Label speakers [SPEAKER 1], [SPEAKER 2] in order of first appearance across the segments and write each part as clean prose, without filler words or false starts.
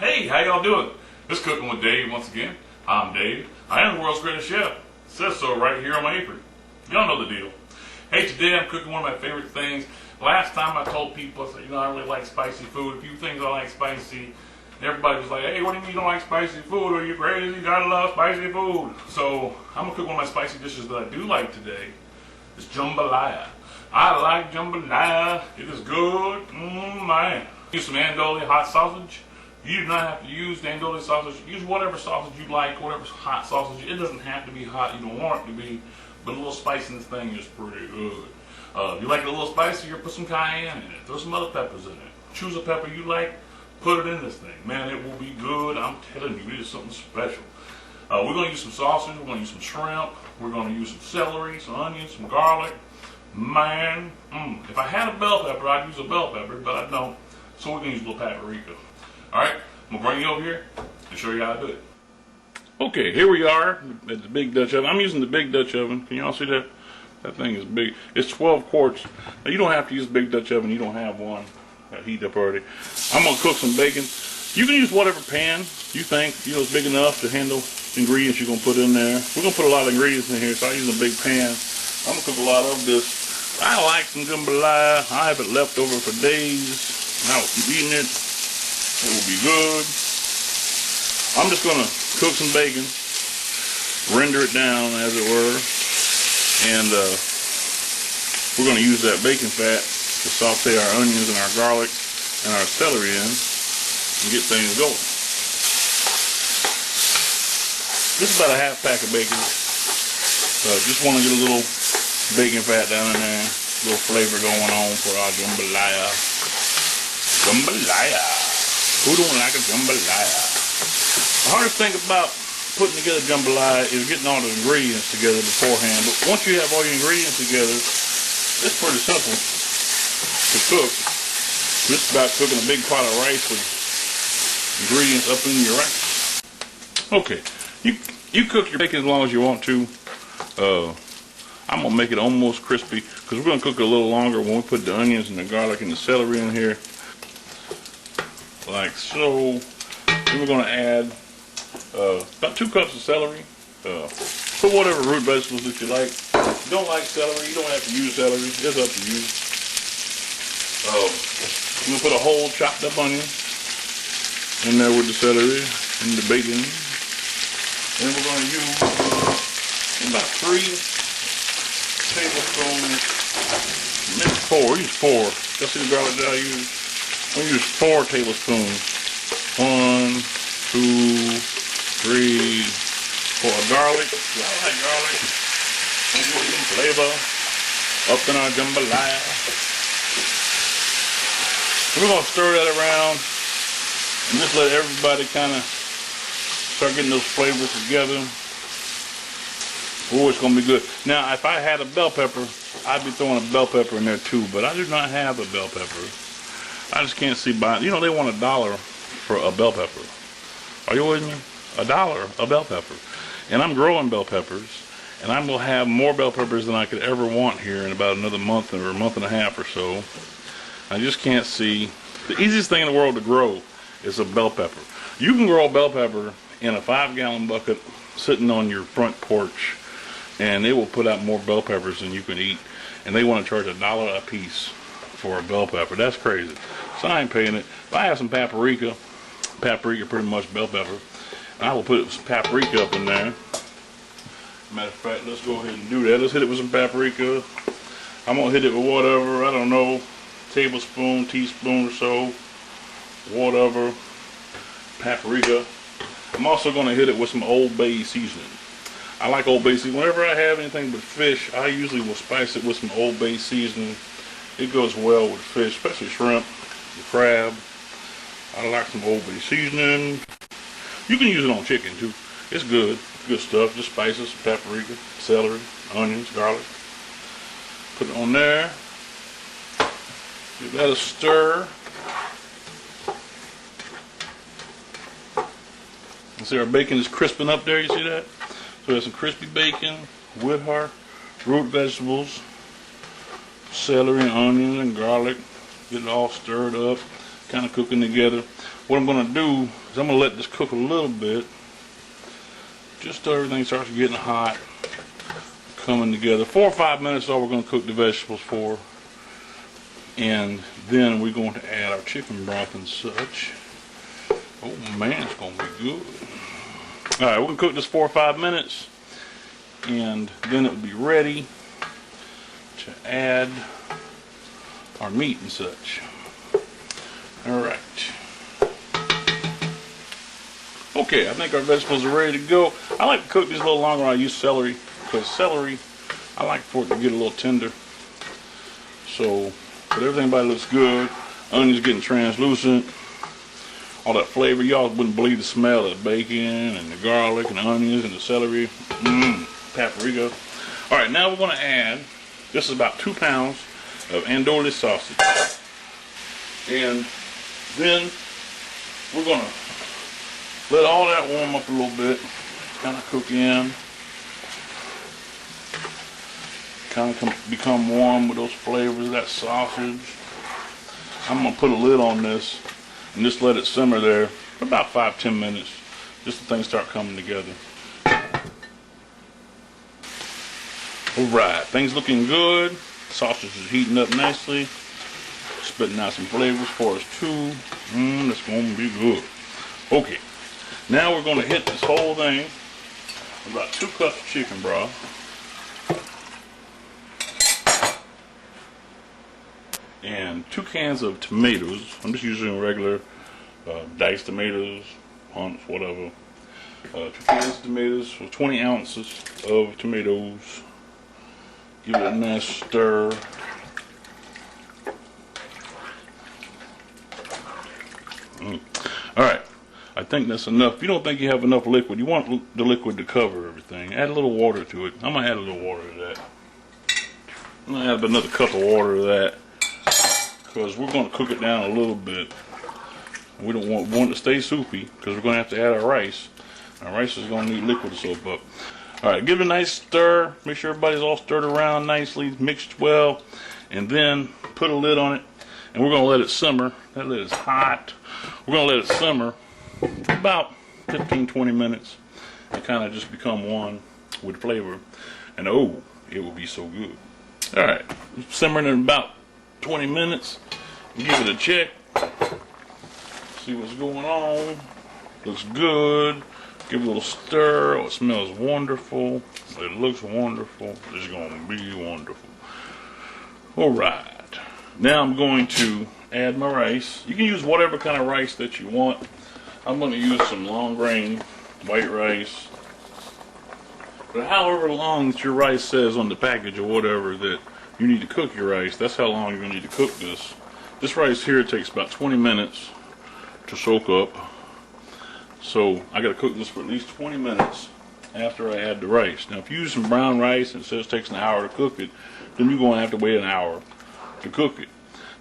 [SPEAKER 1] Hey, how y'all doing? This Cooking with Dave once again. I'm Dave. I am the world's greatest chef. It says so right here on my apron. Y'all know the deal. Hey, today I'm cooking one of my favorite things. Last time I told people, I said, I really like spicy food. A few things I like spicy. Everybody was like, hey, what do you mean you don't like spicy food? Are you crazy? You gotta love spicy food. So I'm gonna cook one of my spicy dishes that I do like today. It's jambalaya. I like jambalaya. It is good. Man. Use some andouille hot sausage. You do not have to use the andouille sausage. Use whatever sausage you like, whatever hot sausage. It doesn't have to be hot. You don't want it to be. But a little spice in this thing is pretty good. If you like it a little spicier, put some cayenne in it. Throw some other peppers in it. Choose a pepper you like. Put it in this thing. Man, it will be good. I'm telling you, it is something special. We're going to use some sausage. We're going to use some shrimp. We're going to use some celery, some onions, some garlic. Man, if I had a bell pepper, I'd use a bell pepper, but I don't. So we're going to use a little paprika. Alright, I'm going to bring you over here and show you how to do it. Okay, here we are at the Big Dutch oven. I'm using the Big Dutch oven. Can y'all see that? That thing is big. It's 12 quarts. Now, you don't have to use a Big Dutch oven. You don't have one that heat up already. I'm going to cook some bacon. You can use whatever pan you think is big enough to handle the ingredients you're going to put in there. We're going to put a lot of ingredients in here, so I use a big pan. I'm going to cook a lot of this. I like some jambalaya. I have it left over for days, and I will keep eating it. It will be good. I'm just going to cook some bacon, render it down, as it were, and we're going to use that bacon fat to saute our onions and our garlic and our celery in and get things going. This is about a half pack of bacon. Just want to get a little bacon fat down in there, a little flavor going on for our jambalaya. Jambalaya. Who don't like a jambalaya? The hardest thing about putting together jambalaya is getting all the ingredients together beforehand. But once you have all your ingredients together, it's pretty simple to cook. It's about cooking a big pot of rice with ingredients up in your rice. Okay, you cook your bacon as long as you want to. I'm going to make it almost crispy because we're going to cook it a little longer when we put the onions and the garlic and the celery in here. Like so. Then we're going to add about 2 cups of celery. Put whatever root vegetables that you like. If you don't like celery, you don't have to use celery. It's up to you. I'm going to put a whole chopped up onion in there with the celery and the bacon. And we're going to use about 3 tablespoons, maybe 4. Use 4. Y'all see the garlic that I use? I'm going to use 4 tablespoons. 1, 2, 3, 4 garlic. Y'all like garlic? Let's put some flavor up in our jambalaya. We're going to stir that around and just let everybody kind of start getting those flavors together. Oh, it's going to be good. Now, if I had a bell pepper, I'd be throwing a bell pepper in there too, but I do not have a bell pepper. I just can't see buying. They want $1 for a bell pepper. Are you with me? $1 a bell pepper. And I'm growing bell peppers, and I'm going to have more bell peppers than I could ever want here in about another month or a month and a half or so. I just can't see. The easiest thing in the world to grow is a bell pepper. You can grow a bell pepper in a 5-gallon bucket sitting on your front porch, and they will put out more bell peppers than you can eat. And they want to charge $1 a piece for a bell pepper. That's crazy. So I ain't paying it. If I have some paprika pretty much bell pepper, and I will put some paprika up in there. Matter of fact, let's go ahead and do that. Let's hit it with some paprika. I'm going to hit it with whatever, I don't know, tablespoon, teaspoon or so, whatever, paprika. I'm also going to hit it with some Old Bay seasoning. I like Old Bay seasoning. Whenever I have anything but fish, I usually will spice it with some Old Bay seasoning. It goes well with fish, especially shrimp, the crab. I like some Old Bay seasoning. You can use it on chicken too. It's good. Good stuff. Just spices, paprika, celery, onions, garlic. Put it on there. Give that a stir. You see our bacon is crisping up there. You see that? So we have some crispy bacon with our root vegetables, celery and onions and garlic. Get it all stirred up, kind of cooking together. what I'm going to do is I'm going to let this cook a little bit, just till everything starts getting hot, coming together. 4 or 5 minutes is all we're going to cook the vegetables for. And then we're going to add our chicken broth and such. Oh man, it's going to be good. Alright, we're going to cook this 4 or 5 minutes, and then it will be ready to add our meat and such. Alright. Okay, I think our vegetables are ready to go. I like to cook these a little longer when I use celery, because celery, I like for it to get a little tender. So, but everything about it looks good. Onions getting translucent. All that flavor, y'all wouldn't believe the smell of the bacon and the garlic and the onions and the celery. Paprika. Alright, now we're going to add, this is about 2 pounds of andouille sausage. And then we're going to let all that warm up a little bit, kind of cook in, kind of become warm with those flavors of that sausage. I'm going to put a lid on this and just let it simmer there for about 5-10 minutes, just so things start coming together. Alright, things looking good. Sausage is heating up nicely, spitting out some flavors for us too. That's going to be good. Okay. Now we're going to hit this whole thing with about 2 cups of chicken broth. And 2 cans of tomatoes. I'm just using regular diced tomatoes, hunts, whatever. 2 cans of tomatoes with 20 ounces of tomatoes. Give it a nice stir. Alright. I think that's enough. If you don't think you have enough liquid, you want the liquid to cover everything. Add a little water to it. I'm going to add a little water to that. I'm going to add another cup of water to that, because we're going to cook it down a little bit. We don't want it to stay soupy, because we're going to have to add our rice. Our rice is going to need liquid to soak up. Alright, give it a nice stir. Make sure everybody's all stirred around nicely, mixed well. And then put a lid on it. And we're going to let it simmer. That lid is hot. We're going to let it simmer about 15-20 minutes and kind of just become one with flavor, and oh, it will be so good. Alright, simmering in about 20 minutes. Give it a check, see what's going on. Looks good. Give it a little stir. Oh, it smells wonderful. It looks wonderful. It's going to be wonderful. Alright, now I'm going to add my rice. You can use whatever kind of rice that you want. I'm going to use some long grain white rice. But however long that your rice says on the package or whatever that you need to cook your rice, that's how long you're going to need to cook this. This rice here takes about 20 minutes to soak up. So I got to cook this for at least 20 minutes after I add the rice. Now if you use some brown rice and it says it takes an hour to cook it, then you're going to have to wait an hour to cook it.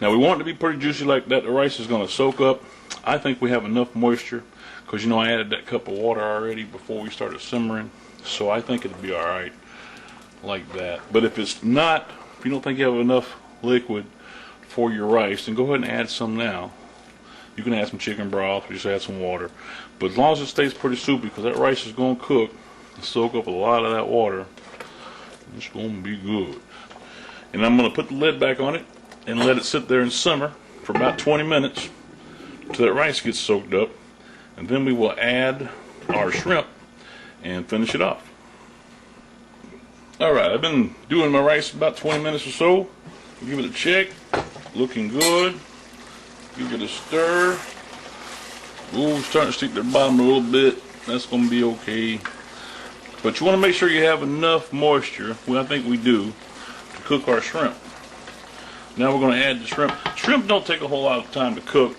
[SPEAKER 1] Now we want it to be pretty juicy like that. The rice is going to soak up. I think we have enough moisture, because you know I added that cup of water already before we started simmering, so I think it'll be alright like that. But if it's not, if you don't think you have enough liquid for your rice, then go ahead and add some now. You can add some chicken broth or just add some water, but as long as it stays pretty soupy, because that rice is going to cook and soak up a lot of that water, it's going to be good. And I'm going to put the lid back on it and let it sit there and simmer for about 20 minutes till that rice gets soaked up, and then we will add our shrimp and finish it off. Alright, I've been doing my rice about 20 minutes or so. Give it a check. Looking good. Give it a stir. Ooh, starting to stick to the bottom a little bit. That's going to be okay. But you want to make sure you have enough moisture, well I think we do, to cook our shrimp. Now we're going to add the shrimp. Shrimp don't take a whole lot of time to cook.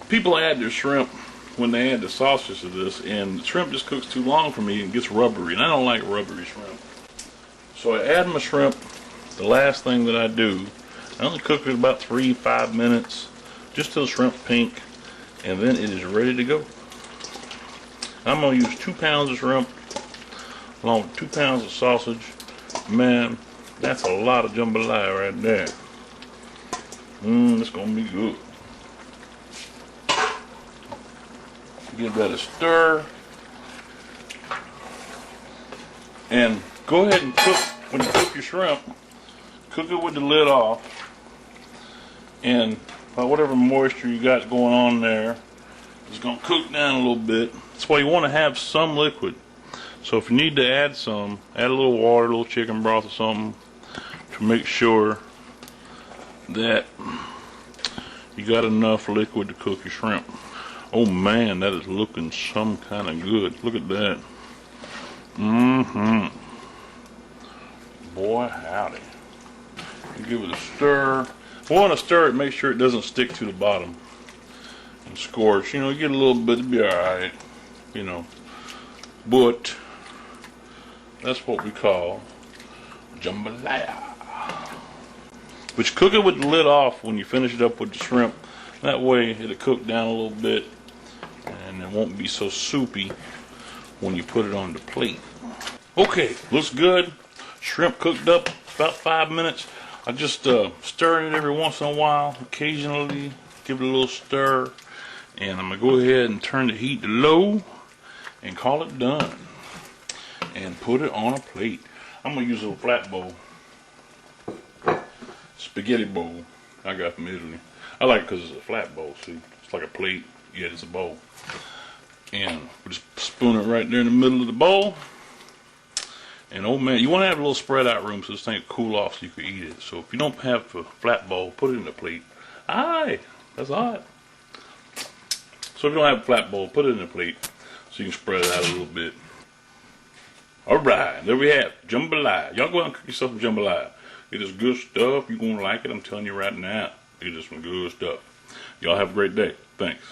[SPEAKER 1] People add their shrimp when they add the sausage to this, and the shrimp just cooks too long for me and gets rubbery, and I don't like rubbery shrimp. So I add my shrimp, the last thing that I do. I only cook it about 3-5 minutes, just till the shrimp pink, and then it is ready to go. I'm going to use 2 pounds of shrimp along with 2 pounds of sausage. Man, that's a lot of jambalaya right there. It's going to be good.
[SPEAKER 2] Give that a stir. And go ahead and cook, when you cook your shrimp, cook it with the lid off. And whatever moisture you got going on there is going to cook down a little bit. That's why you want to have some liquid. So if you need to add some, add a little water, a little chicken broth or something to make sure that you got enough liquid to cook your shrimp. Oh man, that is looking some kind of good. Look at that. Boy, howdy. You give it a stir. You want to stir it, make sure it doesn't stick to the bottom and scorch. You know, you get a little bit, it'll be alright. You know, but that's what we call jambalaya. But you cook it with the lid off when you finish it up with the shrimp. That way it'll cook down a little bit and it won't be so soupy when you put it on the plate. Okay, looks good. Shrimp cooked up about 5 minutes. I just stir it every once in a while, occasionally give it a little stir. And I'm going to go ahead and turn the heat to low and call it done. And put it on a plate. I'm going to use a little flat bowl. Spaghetti bowl I got from Italy. I like it because it's a flat bowl, see? It's like a plate, yet it's a bowl. And we just spoon it right there in the middle of the bowl. And oh man, you want to have a little spread out room so this thing will cool off so you can eat it. So if you don't have a flat bowl, put it in a plate. Aye, that's hot. So if you don't have a flat bowl, put it in a plate so you can spread it out a little bit. Alright, there we have jambalaya. Y'all go out and cook yourself some jambalaya. It is good stuff. You're going to like it. I'm telling you right now. It is some good stuff. Y'all have a great day. Thanks.